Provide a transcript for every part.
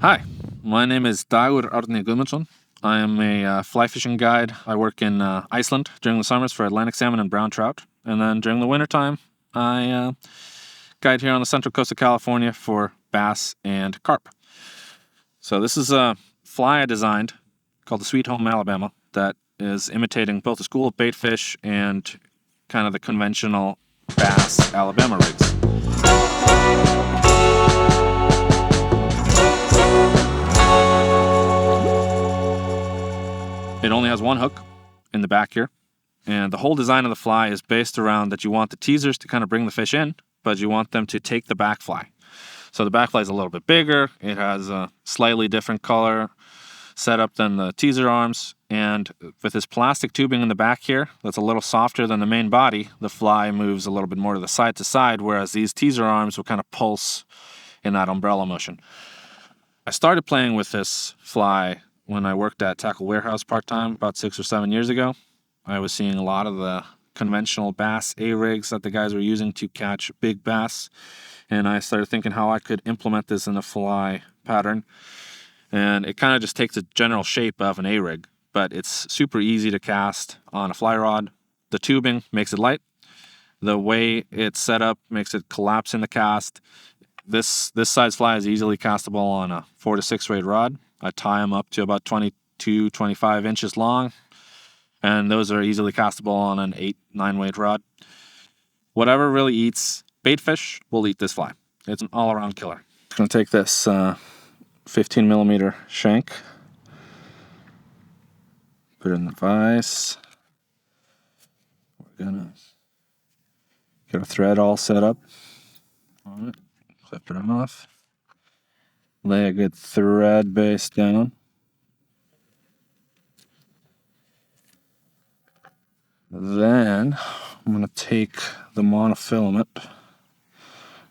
Hi, my name is Dagur Guðmundsson. I am a fly fishing guide. I work in Iceland during the summers for Atlantic salmon and brown trout. And then during the wintertime, I guide here on the central coast of California for bass and carp. So this is a fly I designed called the Sweet Home Alabama that is imitating both the school of baitfish and kind of the conventional bass Alabama rigs. It only has one hook in the back here, and the whole design of the fly is based around that you want the teasers to kind of bring the fish in, but you want them to take the back fly. So the back fly is a little bit bigger, it has a slightly different color setup than the teaser arms, and with this plastic tubing in the back here that's a little softer than the main body, the fly moves a little bit more to the side, whereas these teaser arms will kind of pulse in that umbrella motion. I started playing with this fly when I worked at Tackle Warehouse part-time about 6 or 7 years ago. I was seeing a lot of the conventional bass A-rigs that the guys were using to catch big bass, and I started thinking how I could implement this in a fly pattern. And it kind of just takes the general shape of an A-rig, but it's super easy to cast on a fly rod. The tubing makes it light. The way it's set up makes it collapse in the cast. This size fly is easily castable on a 4 to 6 weight rod. I tie them up to about 22, 25 inches long, and those are easily castable on an 8, 9 weight rod. Whatever really eats baitfish will eat this fly. It's an all-around killer. I'm going to take this 15 millimeter shank, put it in the vise. We're going to get our thread all set up on it, clip it off. Lay a good thread base down. Then I'm going to take the monofilament.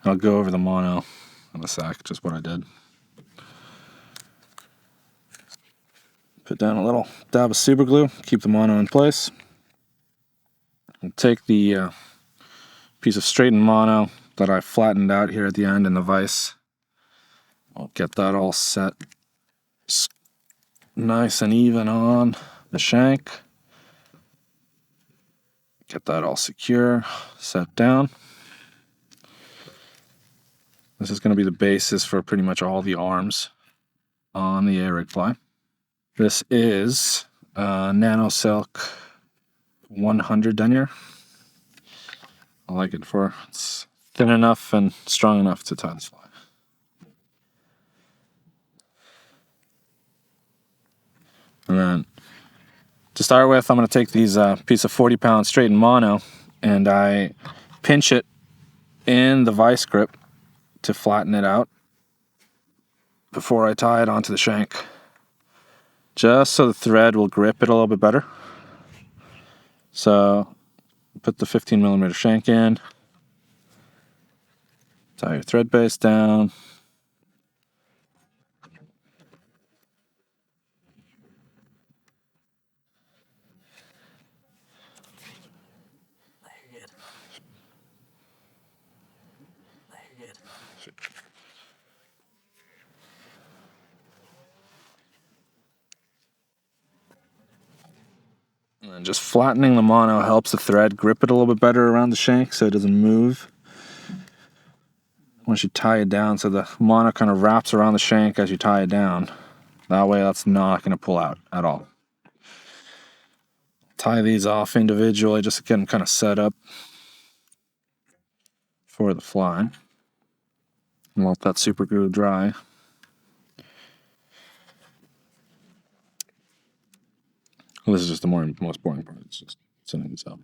I'll go over the mono in a sec, just what I did. Put down a little dab of super glue, keep the mono in place. I'll take the piece of straightened mono that I flattened out here at the end in the vise. I'll get that all set nice and even on the shank. Get that all secure, set down. This is going to be the basis for pretty much all the arms on the A-rig fly. This is Nano Silk 100 denier. I like it for it's thin enough and strong enough to tie this fly. And then to start with, I'm going to take these piece of 40-pound straightened mono, and I pinch it in the vice grip to flatten it out before I tie it onto the shank, just so the thread will grip it a little bit better. So put the 15 millimeter shank in, tie your thread base down. And then just flattening the mono helps the thread grip it a little bit better around the shank so it doesn't move. Once you tie it down, so the mono kind of wraps around the shank as you tie it down. That way that's not going to pull out at all. Tie these off individually just to get them kind of set up for the fly. And let that super glue dry. Well, this is just the most boring part. It's just setting this up.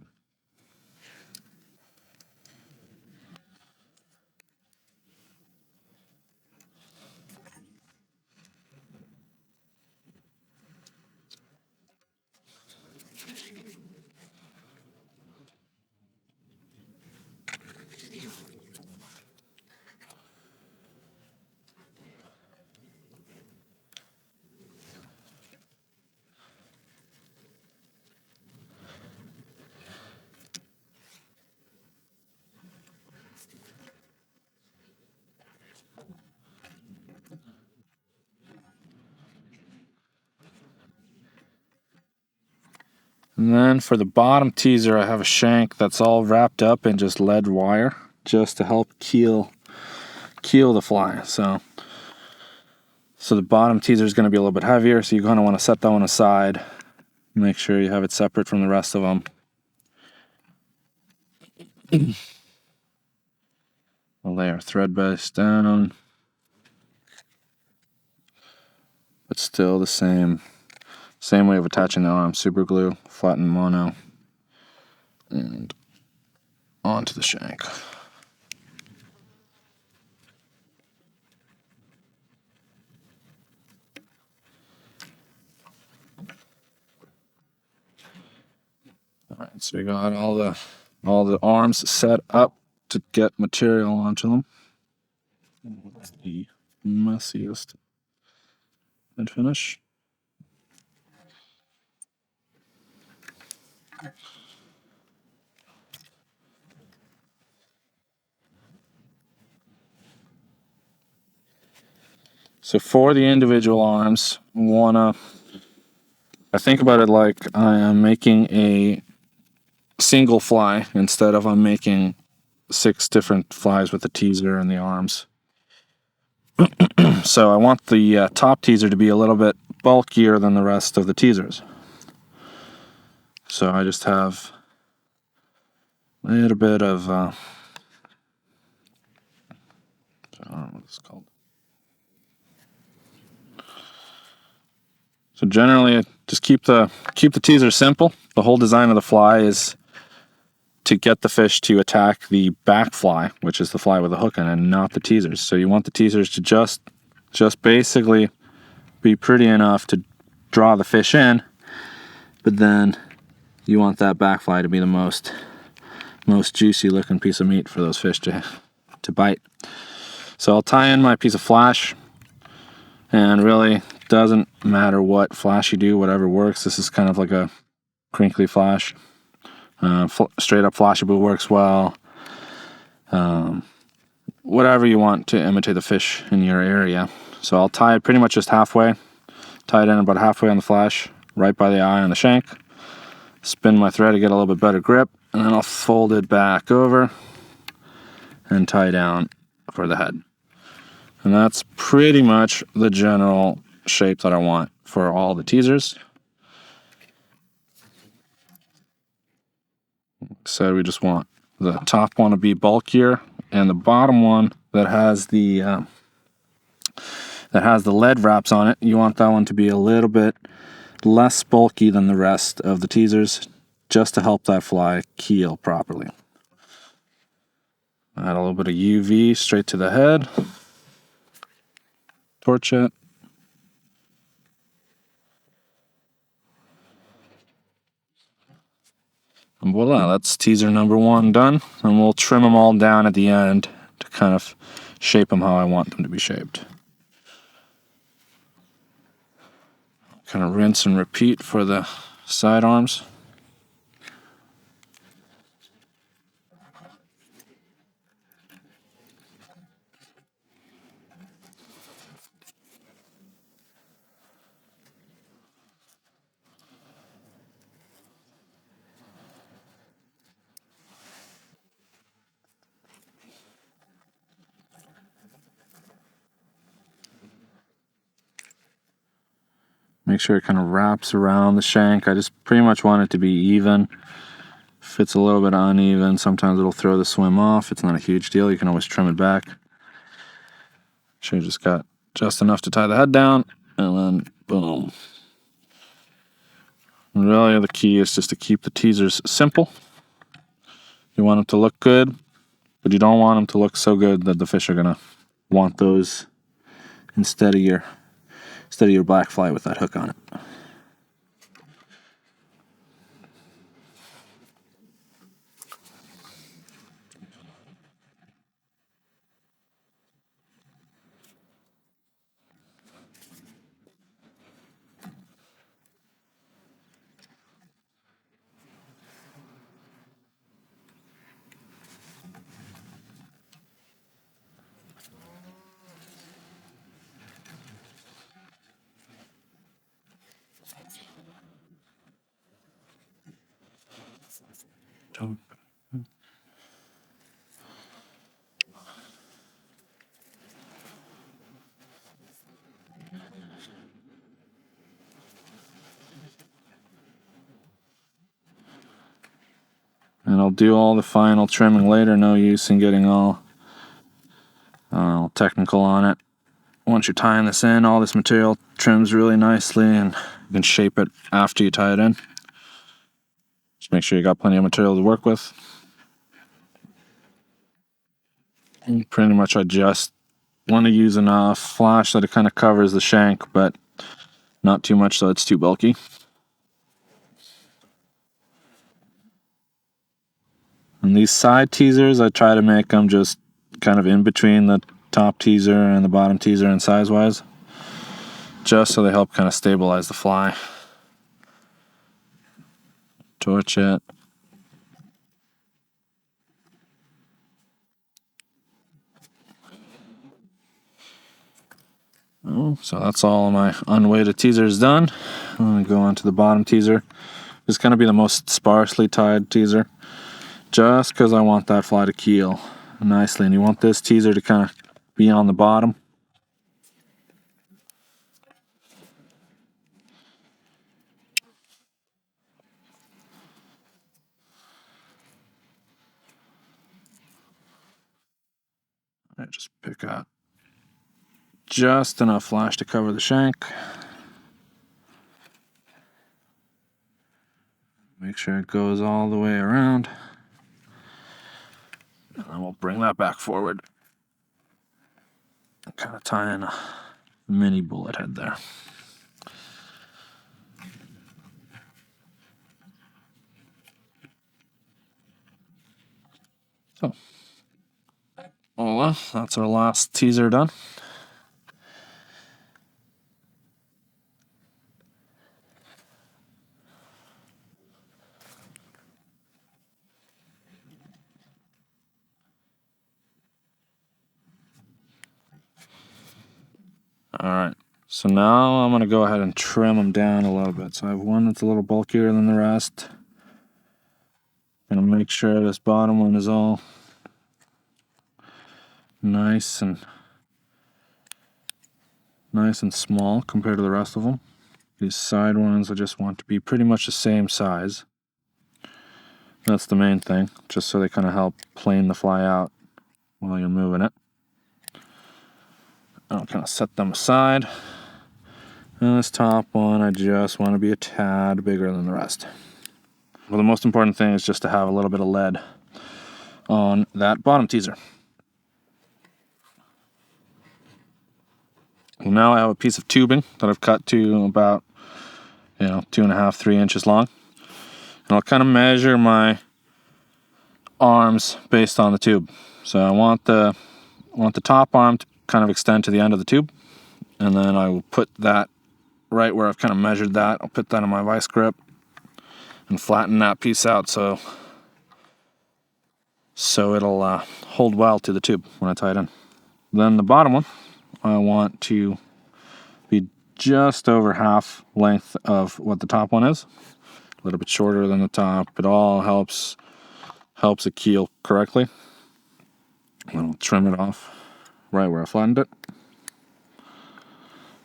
And then for the bottom teaser, I have a shank that's all wrapped up in just lead wire, just to help keel the fly. So the bottom teaser is going to be a little bit heavier, so you're going to want to set that one aside. Make sure you have it separate from the rest of them. I'll lay our thread base down, but still the same way of attaching the arm. Super glue, flatten mono, and onto the shank. All right, so we got all the arms set up to get material onto them. That's the messiest and finish. So for the individual arms, I think about it like I am making a single fly instead of I'm making 6 different flies with the teaser and the arms. So I want the top teaser to be a little bit bulkier than the rest of the teasers. So I just have a little bit of I don't know what it's called. So generally, just keep the teaser simple. The whole design of the fly is to get the fish to attack the back fly, which is the fly with the hook in it, and not the teasers. So you want the teasers to just basically be pretty enough to draw the fish in, but then you want that back fly to be the most juicy looking piece of meat for those fish to bite. So I'll tie in my piece of flash, and really doesn't matter what flash you do, whatever works. This is kind of like a crinkly flash. Straight up flashable works well. Whatever you want to imitate the fish in your area. So I'll tie it pretty much just halfway. Tie it in about halfway on the flash, right by the eye on the shank. Spin my thread to get a little bit better grip, and then I'll fold it back over and tie down for the head. And that's pretty much the general shape that I want for all the teasers. So we just want the top one to be bulkier, and the bottom one that has the lead wraps on it, you want that one to be a little bit less bulky than the rest of the teasers, just to help that fly keel properly. Add a little bit of UV straight to the head. Torch it. And voila, that's teaser number 1 done. And we'll trim them all down at the end to kind of shape them how I want them to be shaped. Kind of rinse and repeat for the side arms. Make sure it kind of wraps around the shank. I just pretty much want it to be even. If it's a little bit uneven, sometimes it'll throw the swim off. It's not a huge deal. You can always trim it back. Sure, just got just enough to tie the head down, and then boom. And really, the key is just to keep the teasers simple. You want them to look good, but you don't want them to look so good that the fish are gonna want those instead of your black fly with that hook on it. And I'll do all the final trimming later. No use in getting all technical on it. Once you're tying this in, all this material trims really nicely, and you can shape it after you tie it in. Just make sure you got plenty of material to work with. And pretty much I just want to use enough flash that it kind of covers the shank, but not too much so it's too bulky. And these side teasers, I try to make them just kind of in between the top teaser and the bottom teaser and size-wise, just so they help kind of stabilize the fly. Torch it. Oh, so that's all my unweighted teasers done. I'm going to go on to the bottom teaser. This is going to be the most sparsely tied teaser, just because I want that fly to keel nicely, and you want this teaser to kind of be on the bottom. I just pick up just enough flash to cover the shank. Make sure it goes all the way around. And then we'll bring that back forward. And kind of tie in a mini bullet head there. So, voila, that's our last teaser done. Alright, so now I'm going to go ahead and trim them down a little bit. So I have one that's a little bulkier than the rest. I'm going to make sure this bottom one is all nice and small compared to the rest of them. These side ones I just want to be pretty much the same size. That's the main thing, just so they kind of help plane the fly out while you're moving it. I'll kind of set them aside. And this top one, I just want to be a tad bigger than the rest. Well, the most important thing is just to have a little bit of lead on that bottom teaser. Well, now I have a piece of tubing that I've cut to about 2.5, 3 inches long. And I'll kind of measure my arms based on the tube. So I want the top arm to kind of extend to the end of the tube, and then I will put that right where I've kind of measured that. I'll put that in my vice grip and flatten that piece out so it'll hold well to the tube when I tie it in. Then the bottom one, I want to be just over half length of what the top one is. A little bit shorter than the top. It all helps it keel correctly. And I'll trim it off right where I flattened it.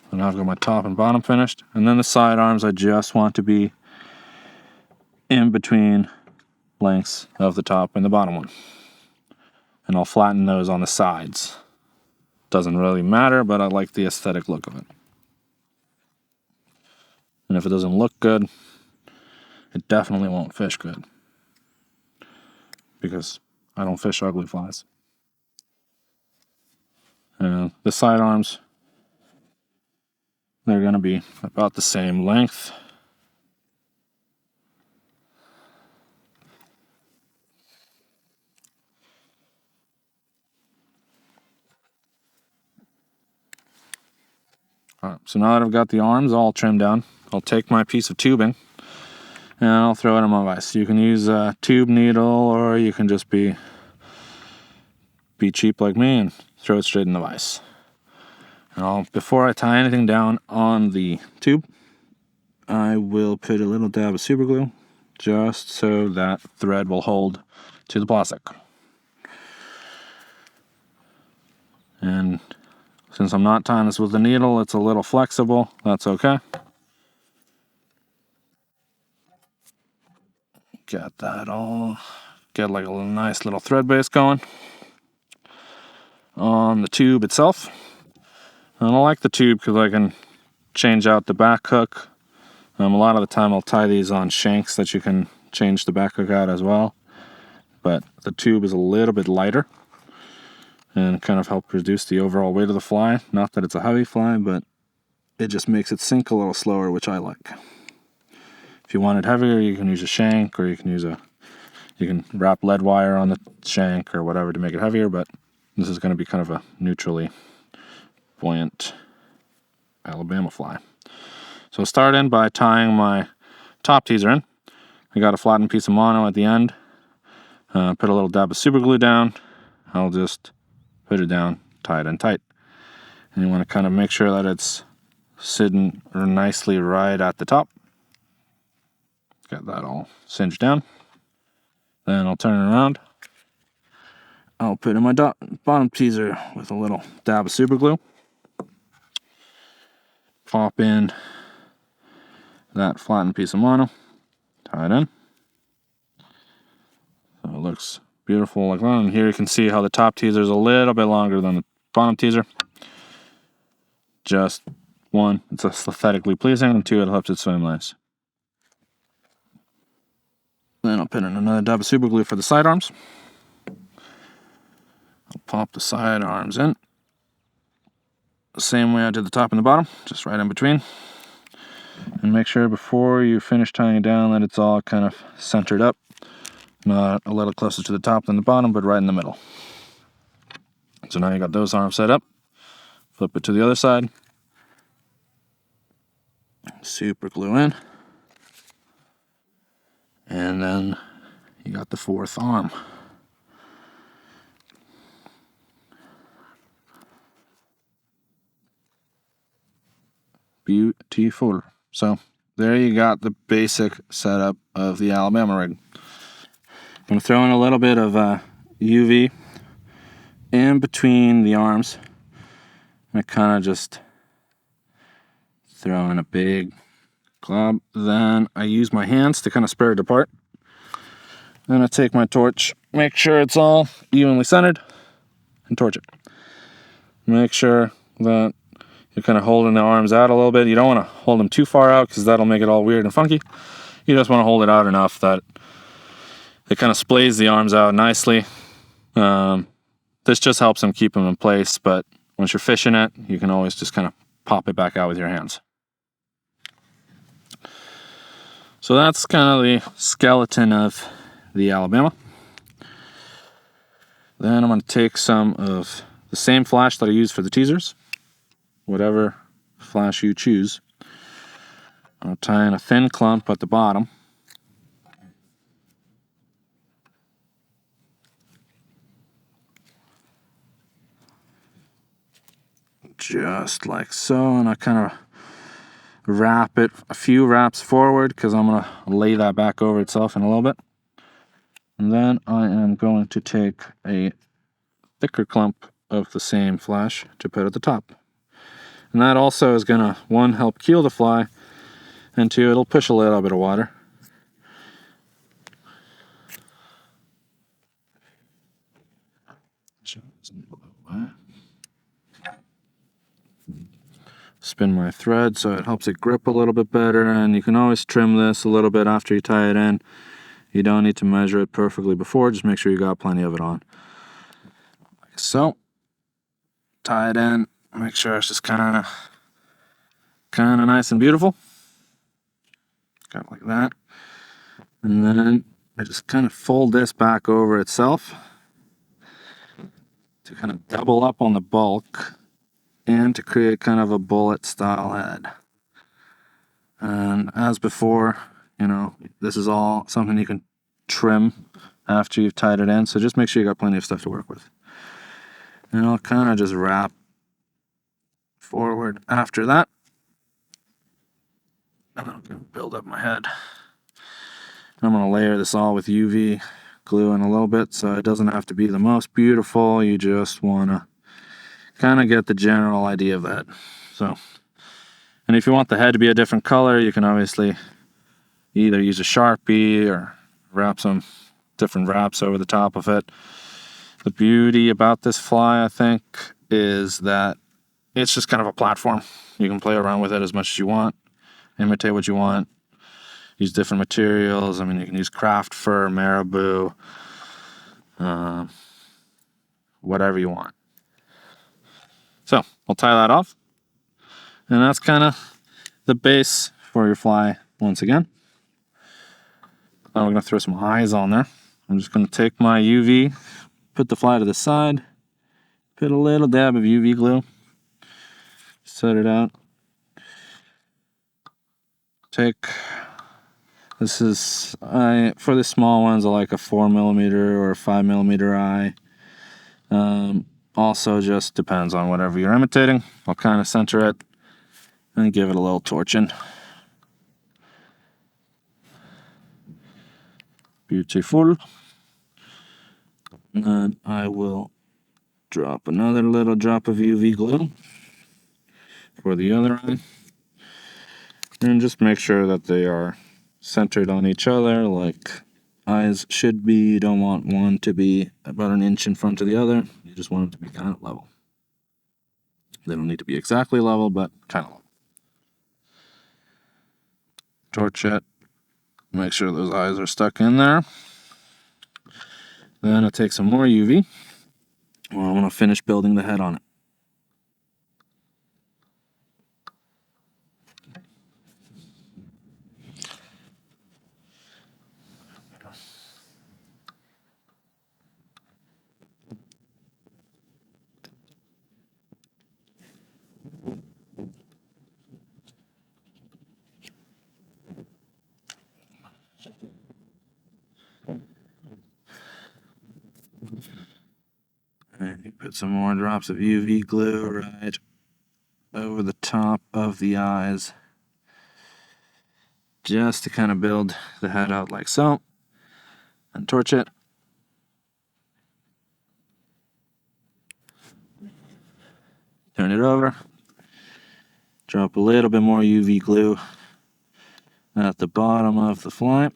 And now I've got my top and bottom finished. And then the side arms, I just want to be in between lengths of the top and the bottom one. And I'll flatten those on the sides. Doesn't really matter, but I like the aesthetic look of it. And if it doesn't look good, it definitely won't fish good. Because I don't fish ugly flies. The side arms, they're going to be about the same length. Alright, so now that I've got the arms all trimmed down, I'll take my piece of tubing and I'll throw it in my vise. You can use a tube needle, or you can just be cheap like me and throw it straight in the vise. And before I tie anything down on the tube, I will put a little dab of super glue just so that thread will hold to the plastic. And since I'm not tying this with a needle, it's a little flexible. That's okay. Got that all. Get like a nice little thread base going on the tube itself. And I like the tube because I can change out the back hook. A lot of the time I'll tie these on shanks that you can change the back hook out as well. But the tube is a little bit lighter and kind of help reduce the overall weight of the fly. Not that it's a heavy fly, but it just makes it sink a little slower, which I like. If you want it heavier, you can use a shank, or you can wrap lead wire on the shank or whatever to make it heavier, but this is going to be kind of a neutrally buoyant Alabama fly. So I'll start in by tying my top teaser in. I got a flattened piece of mono at the end. Put a little dab of super glue down. I'll just put it down, tie it in tight. And you want to kind of make sure that it's sitting nicely right at the top. Got that all cinched down. Then I'll turn it around. I'll put in my bottom teaser with a little dab of super glue. Pop in that flattened piece of mono, tie it in. So it looks beautiful like that. And here you can see how the top teaser is a little bit longer than the bottom teaser. Just one, it's aesthetically pleasing, and two, it helps it swim nice. Then I'll put in another dab of super glue for the side arms. I'll pop the side arms in the same way I did the top and the bottom, just right in between. And make sure before you finish tying it down that it's all kind of centered up. Not a little closer to the top than the bottom, but right in the middle. So now you got those arms set up. Flip it to the other side. Super glue in. And then you got the fourth arm. Beautiful. So there you got the basic setup of the Alabama rig. I'm going to throw in a little bit of UV in between the arms. I kind of just throw in a big glob. Then I use my hands to kind of spread it apart. Then I take my torch, make sure it's all evenly centered, and torch it. Make sure that you're kind of holding the arms out a little bit. You don't want to hold them too far out because that'll make it all weird and funky. You just want to hold it out enough that it kind of splays the arms out nicely. This just helps them keep them in place, but once you're fishing it, you can always just kind of pop it back out with your hands. So that's kind of the skeleton of the Alabama. Then I'm going to take some of the same flash that I used for the teasers, whatever flash you choose. I'll tie in a thin clump at the bottom. Just like so, and I kind of wrap it a few wraps forward because I'm going to lay that back over itself in a little bit. And then I am going to take a thicker clump of the same flash to put at the top. And that also is going to, one, help keel the fly, and two, it'll push a little bit of water. Spin my thread so it helps it grip a little bit better, and you can always trim this a little bit after you tie it in. You don't need to measure it perfectly before, just make sure you got plenty of it on. Like so. Tie it in, make sure it's just kind of nice and beautiful. Kind of like that. And then I just kind of fold this back over itself to kind of double up on the bulk and to create kind of a bullet style head. And as before, you know, this is all something you can trim after you've tied it in, so just make sure you got plenty of stuff to work with. And I'll kind of just wrap forward after that. And I'm going to build up my head. I'm going to layer this all with UV glue in a little bit, so it doesn't have to be the most beautiful. You just want to kind of get the general idea of that. So, and if you want the head to be a different color, you can obviously either use a Sharpie or wrap some different wraps over the top of it. The beauty about this fly, I think, is that it's just kind of a platform. You can play around with it as much as you want, imitate what you want, use different materials. I mean, you can use craft fur, marabou, whatever you want. So I'll tie that off. And that's kind of the base for your fly once again. Now we're going to throw some eyes on there. I'm just going to take my UV, put the fly to the side, put a little dab of UV glue, set it out. This is, for the small ones, I like a 4mm or a 5mm eye. Also just depends on whatever you're imitating. I'll kind of center it and give it a little torching. Beautiful. And I will drop another little drop of UV glue for the other eye. And just make sure that they are centered on each other like eyes should be. You don't want one to be about an inch in front of the other. You just want them to be kind of level. They don't need to be exactly level, but kind of level. Torch it. Make sure those eyes are stuck in there. Then I'll take some more UV. Well, I'm going to finish building the head on it. And you put some more drops of UV glue right over the top of the eyes, just to kind of build the head out like so, and torch it. Turn it over, drop a little bit more UV glue at the bottom of the fly,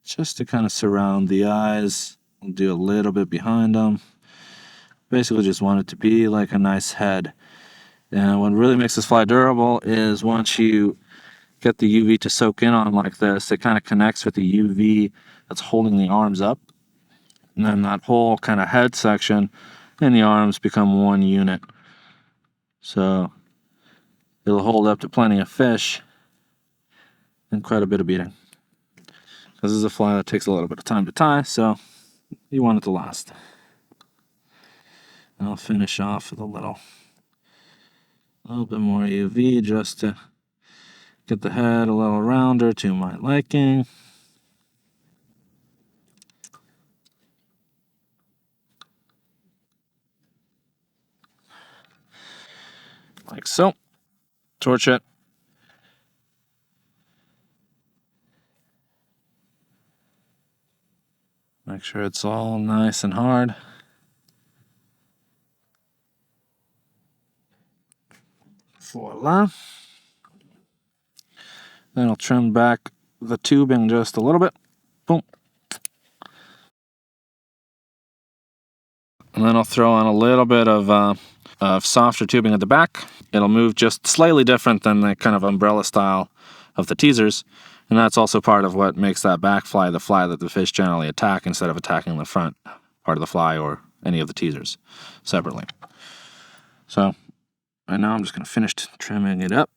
just to kind of surround the eyes. We'll do a little bit behind them. Basically just want it to be like a nice head. And what really makes this fly durable is once you get the UV to soak in on like this, it kind of connects with the UV that's holding the arms up. And then that whole kind of head section and the arms become one unit. So it'll hold up to plenty of fish and quite a bit of beating. This is a fly that takes a little bit of time to tie, so you want it to last. And I'll finish off with a little bit more UV just to get the head a little rounder to my liking. Like so. Torch it. Make sure it's all nice and hard. Voila. Then I'll trim back the tubing just a little bit. Boom. And then I'll throw on a little bit of softer tubing at the back. It'll move just slightly different than the kind of umbrella style of the teasers. And that's also part of what makes that back fly the fly that the fish generally attack instead of attacking the front part of the fly or any of the teasers separately. So right now I'm just going to finish trimming it up.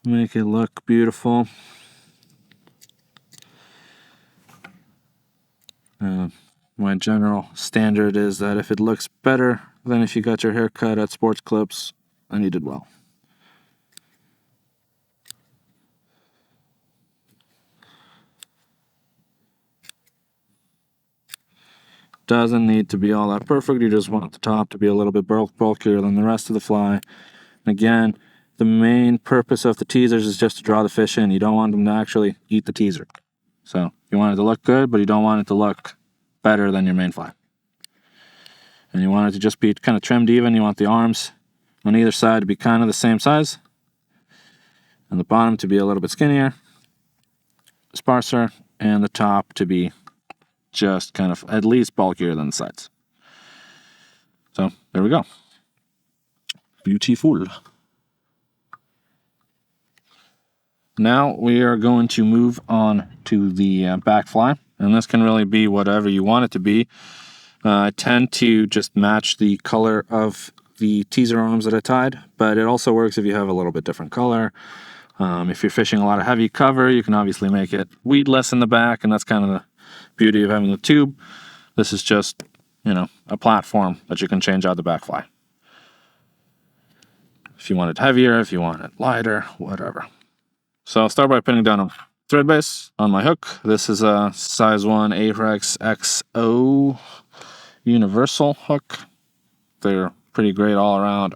Make it look beautiful. My general standard is that if it looks better than if you got your hair cut at Sports Clips, then you did well. Doesn't need to be all that perfect. You just want the top to be a little bit bulkier than the rest of the fly. And again, the main purpose of the teasers is just to draw the fish in. You don't want them to actually eat the teaser. So you want it to look good, but you don't want it to look better than your main fly. And you want it to just be kind of trimmed even. You want the arms on either side to be kind of the same size, and the bottom to be a little bit skinnier, sparser, and the top to be just kind of at least bulkier than the sides. So there we go. Beautiful. Now we are going to move on to the back fly, and this can really be whatever you want it to be. I tend to just match the color of the teaser arms that I tied, but it also works if you have a little bit different color. If you're fishing a lot of heavy cover, you can obviously make it weedless in the back, and that's kind of the beauty of having the tube. This is just, a platform that you can change out the back fly. If you want it heavier, if you want it lighter, whatever. So I'll start by putting down a thread base on my hook. This is a size 1 Ahrex XO universal hook. They're pretty great all around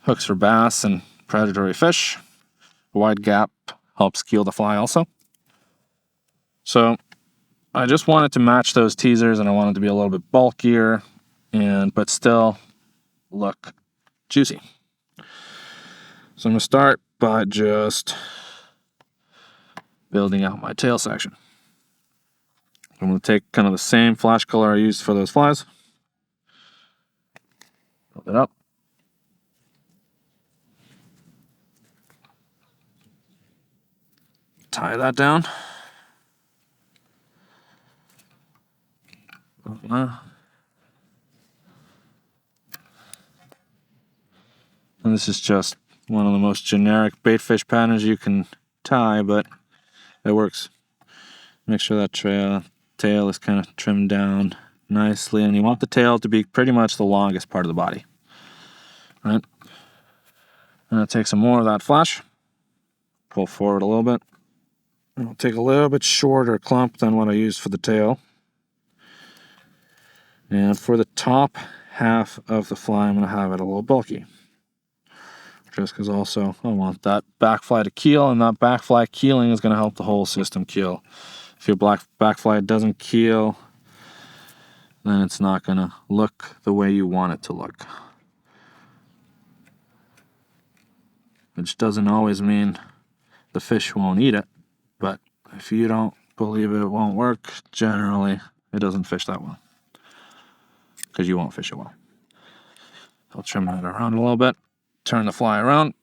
hooks for bass and predatory fish. A wide gap helps keel the fly also. So I just wanted to match those teasers, and I wanted to be a little bit bulkier but still look juicy. So I'm going to start by just building out my tail section. I'm going to take kind of the same flash color I used for those flies. Build it up. Tie that down. And this is just one of the most generic baitfish patterns you can tie, but it works. Make sure that tail is kind of trimmed down nicely, and you want the tail to be pretty much the longest part of the body. Right? And I'll take some more of that flash, pull forward a little bit. And I'll take a little bit shorter clump than what I used for the tail. And for the top half of the fly, I'm going to have it a little bulky. Just because also I want that back fly to keel, and that back fly keeling is going to help the whole system keel. If your back fly doesn't keel, then it's not going to look the way you want it to look. Which doesn't always mean the fish won't eat it, but if you don't believe it won't work, generally it doesn't fish that well. Because you won't fish it well. I'll trim that around a little bit. Turn the fly around.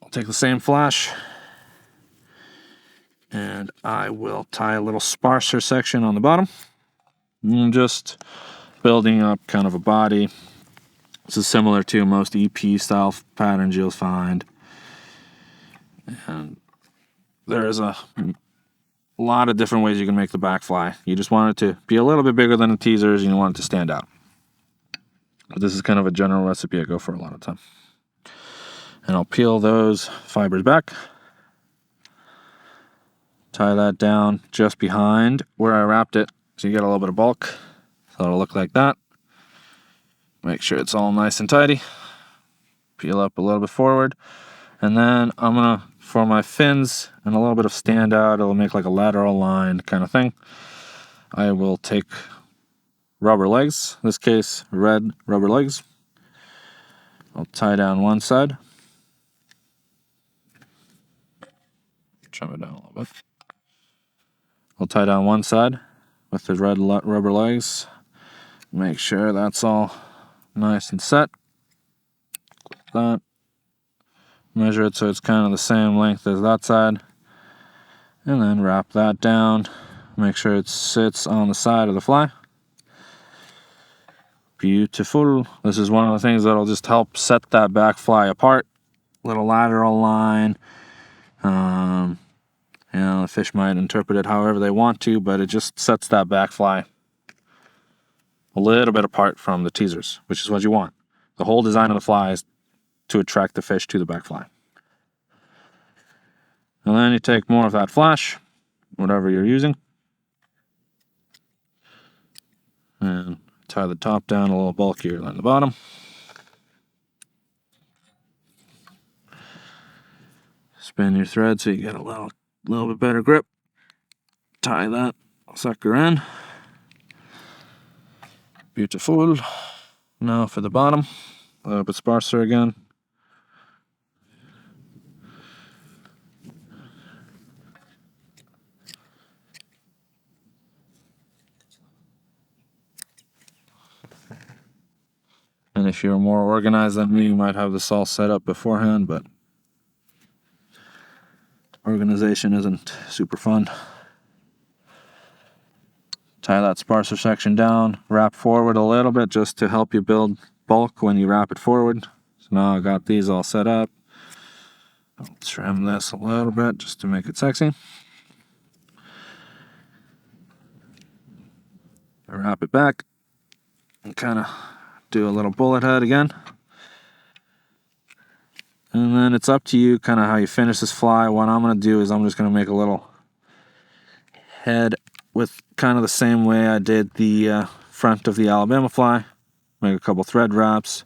I'll take the same flash, and I will tie a little sparser section on the bottom. And just building up kind of a body. This is similar to most EP style patterns you'll find. And there's a lot of different ways you can make the back fly. You just want it to be a little bit bigger than the teasers, and you want it to stand out. But this is kind of a general recipe I go for a lot of time. And I'll peel those fibers back. Tie that down just behind where I wrapped it, so you get a little bit of bulk. So it'll look like that. Make sure it's all nice and tidy. Peel up a little bit forward. And then I'm going to, for my fins and a little bit of standout, it'll make like a lateral line kind of thing. I will take rubber legs, in this case red rubber legs. I'll tie down one side. Trim it down a little bit. I'll tie down one side with the red rubber legs. Make sure that's all nice and set. Like that. Measure it so it's kind of the same length as that side. And then wrap that down. Make sure it sits on the side of the fly. Beautiful. This is one of the things that'll just help set that back fly apart. Little lateral line. The fish might interpret it however they want to, but it just sets that back fly a little bit apart from the teasers, which is what you want. The whole design of the fly is to attract the fish to the back fly. And then you take more of that flash, whatever you're using, and Tie the top down a little bulkier than the bottom. Spin your thread so you get a little bit better grip. Tie that sucker in. Beautiful. Now for the bottom, a little bit sparser again. And if you're more organized than me, you might have this all set up beforehand, but organization isn't super fun. Tie that sparser section down, wrap forward a little bit just to help you build bulk when you wrap it forward. So now I got these all set up. I'll trim this a little bit just to make it sexy. I wrap it back and kind of do a little bullet head again. And then it's up to you kind of how you finish this fly. What I'm going to do is I'm just going to make a little head with kind of the same way I did the front of the Alabama fly. Make a couple thread wraps.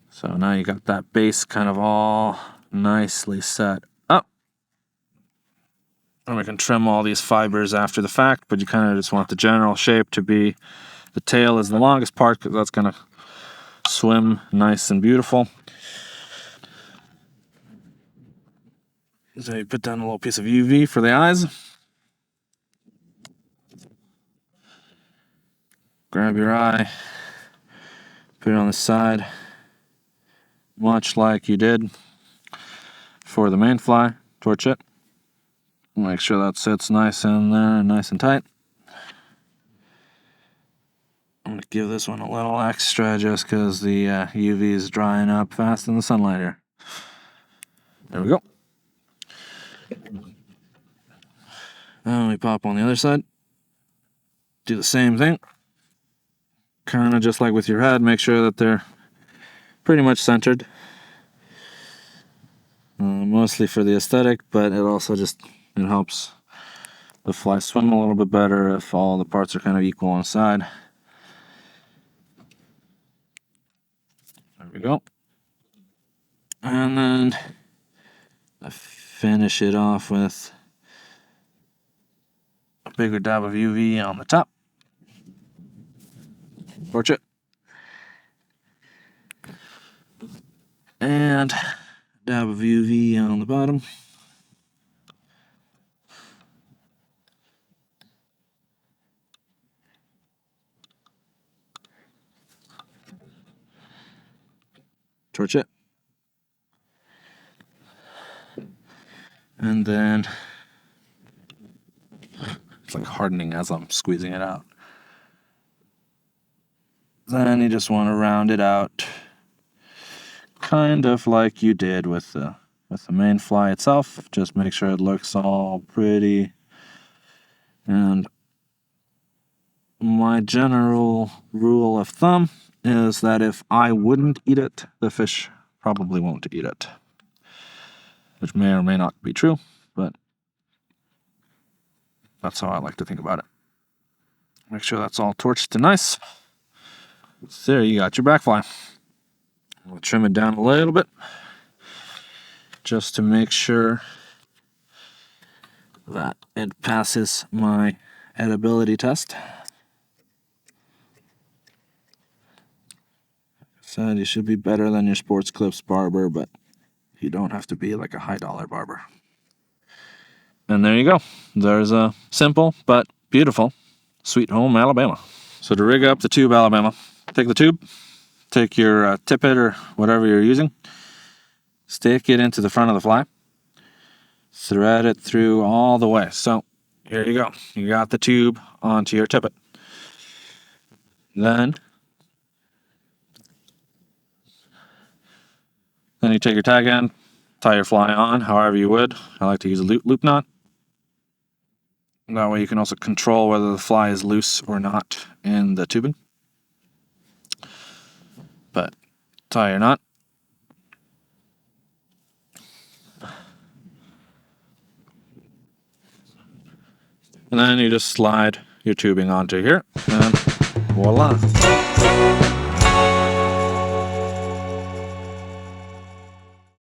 So now you got that base kind of all nicely set up. And we can trim all these fibers after the fact, but you kind of just want the general shape to be, the tail is the longest part because that's going to swim nice and beautiful. So you put down a little piece of UV for the eyes. Grab your eye, put it on the side, much like you did for the main fly. Torch it. Make sure that sits nice in there, nice and tight. I'm going to give this one a little extra just because the UV is drying up fast in the sunlight here. There we go. And we pop on the other side. Do the same thing. Kind of just like with your head, make sure that they're pretty much centered. Mostly for the aesthetic, but it also just it helps the fly swim a little bit better if all the parts are kind of equal on the side. There we go. And then I finish it off with a bigger dab of UV on the top. Torch it. And dab of UV on the bottom. Torch it. And then it's like hardening as I'm squeezing it out. Then you just want to round it out, kind of like you did with the main fly itself. Just make sure it looks all pretty. And my general rule of thumb is that if I wouldn't eat it, the fish probably won't eat it. Which may or may not be true, but that's how I like to think about it. Make sure that's all torched to nice. So there you got your back fly. We'll trim it down a little bit just to make sure that it passes my edibility test. Said you should be better than your Sports Clips barber, but you don't have to be like a high-dollar barber. And there you go. There's a simple but beautiful Sweet Home Alabama. So to rig up the tube Alabama, take the tube, take your tippet or whatever you're using, stick it into the front of the fly, thread it through all the way. So here you go. You got the tube onto your tippet. Then you take your tag end, tie your fly on however you would. I like to use a loop knot. That way you can also control whether the fly is loose or not in the tubing. But tie your knot. And then you just slide your tubing onto here, and voila.